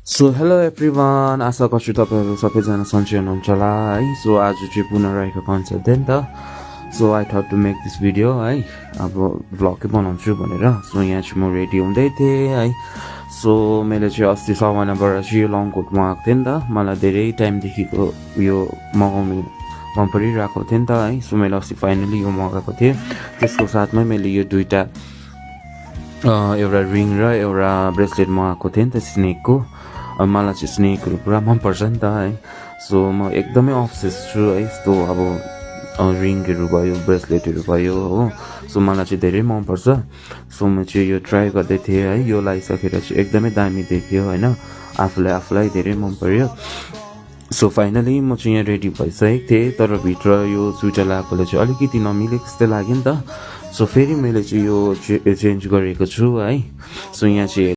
so hello everyone आशा गर्छु तपाईँहरू सबैजना सन्चै हुनुहुन्छ होला है सो आज चाहिँ पुनः रहेको कन्सर्ट थियो नि त so I thought to make this video है अब भ्लगै बनाउँछु भनेर सो यहाँ चाहिँ म रेडी हुँदै थिएँ है सो मैले चाहिँ अस्ति सवानाबाट चाहिँ यो लङ कोट मगाएको थिएँ नि त मलाई धेरै टाइमदेखिको यो मगाउनु मन परिरहेको थियो नि त है सो मैले अस्ति फाइनली यो मगाएको थिएँ त्यसको साथमै मैले यो दुईवटा एउटा रिङ र एउटा ब्रेसलेट मगाएको थिएँ नि त स्नेकको मलाई चाहिँ स्नेकहरू पुरा मनपर्छ नि त है सो म एकदमै अब्सेस छु है यस्तो अब रिङहरू भयो ब्रेसलेटहरू भयो हो सो मलाई चाहिँ धेरै मनपर्छ सो म चाहिँ यो ट्राई गर्दै थिएँ है यो लगाइसकेर चाहिँ एकदमै दामी देखियो होइन आफूलाई धेरै मन पर्यो सो फाइनली म चाहिँ यहाँ रेडी भइसकेको थिएँ तर भित्र यो स्वेटर लगाएकोले चाहिँ अलिकति नमिलेको जस्तै लाग्यो नि त सो फेरि मैले चाहिँ यो चेन्ज गरेको छु है सो यहाँ चाहिँ